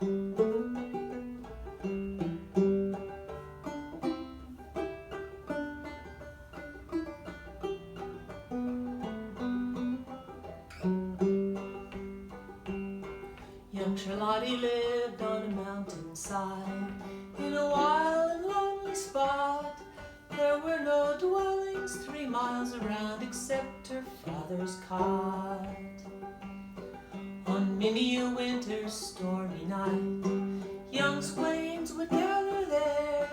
Young Charlottie lived on a mountainside in a wild and lonely spot. There were no dwellings 3 miles around except her father's cot. On many a winter's stormy night, young swains would gather there,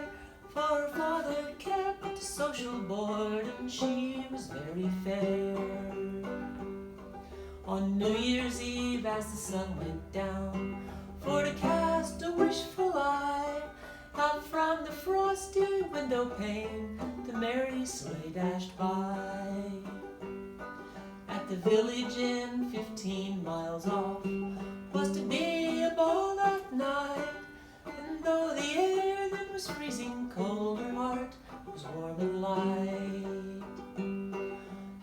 for her father kept a social board and she was very fair. On New Year's Eve, as the sun went down, for to cast a wishful eye, out from the frosty window pane, the merry sleigh dashed by. At the village inn 15 miles off was to be a ball that night, and though the air then was freezing cold, her heart was warm and light.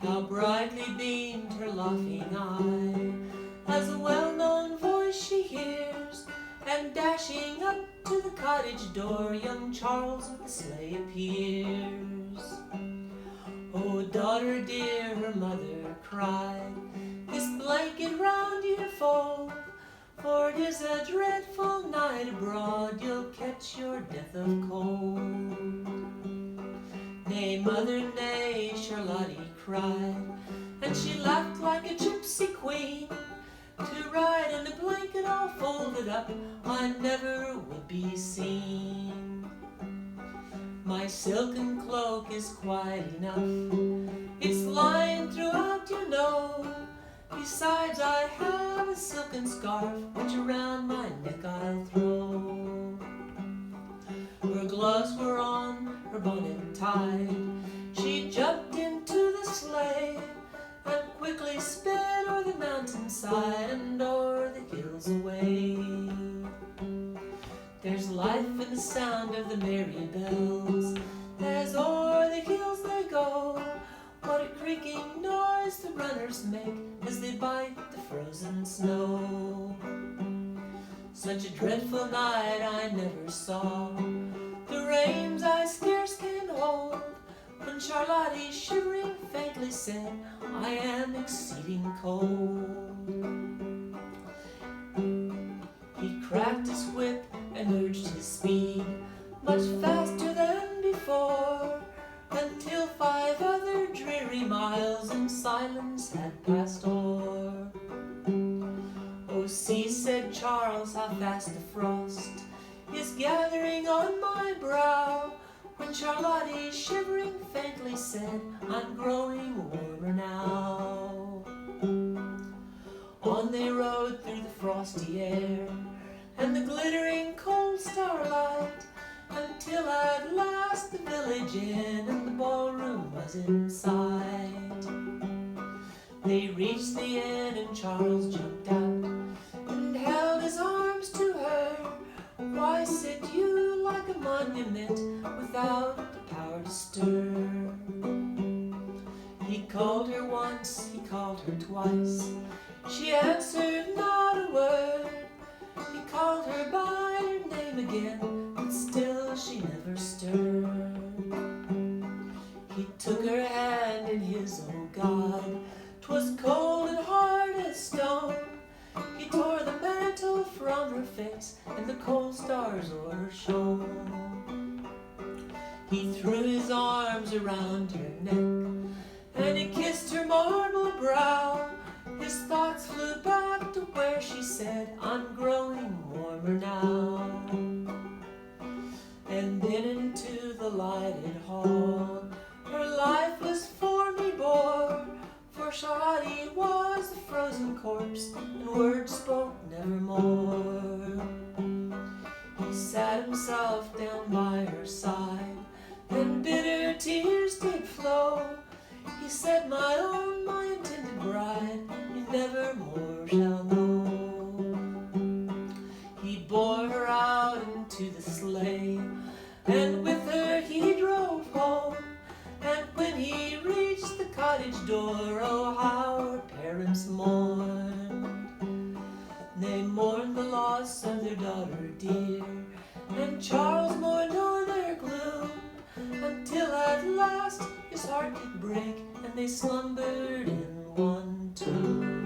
How brightly beamed her laughing eye as a well-known voice she hears, and dashing up to the cottage door, young Charles with the sleigh appears. "Oh, daughter dear," her mother cried, "this blanket round you fold, for it is a dreadful night abroad, you'll catch your death of cold." "Nay, mother, nay," Charlottie cried, and she laughed like a gypsy queen. "To ride in a blanket all folded up, I never would be seen. My silken cloak is quite enough, it's lined throughout, you know. Besides, I have a silken scarf, which around my neck I'll throw." Her gloves were on, her bonnet tied, she jumped into the sleigh, and quickly sped o'er the mountainside and o'er the hills away. There's life in the sound of the merry bells, as o'er the hills they go. What a creaking noise the runners make as they bite the frozen snow. Such a dreadful night I never saw, the reins I scarce can hold, when Charlottie shivering faintly said, "I am exceeding cold." He cracked his whip and urged his speed much faster than before, until 5 other dreary miles in silence had passed o'er. "Oh, see," said Charles, "how fast the frost is gathering on my brow," when Charlottie shivering faintly said, "I'm growing warmer now." On they rode through the frosty air and the glittering cold starlight, until at last the village inn and the ballroom was in sight. They reached the inn and Charles jumped out and held his arms to her. "Why sit you like a monument without the power to stir?" He called her once, he called her twice, she answered not a word. He called her by her name again, but still she never stirred. He took her hand in his, oh God, 'twas cold and hard as stone. He tore the mantle from her face, and the cold stars o'er her shone. He threw his arms around her neck, and he kissed her marble brow. His thoughts flew back to where she said, "I'm growing warmer now." And then into the lighted hall her lifeless form he bore, for Charlottie was a frozen corpse, and words spoke nevermore. He sat himself down by her side, and bitter tears did flow. He said, "My own, my intended bride, you never more shall know." He bore her out into the sleigh, and with her he drove home. And when he reached the cottage door, oh, how her parents mourned. They mourned the loss of their daughter dear, and Charles mourned o'er their gloom, until at last his heart did break, and they slumbered in one tomb.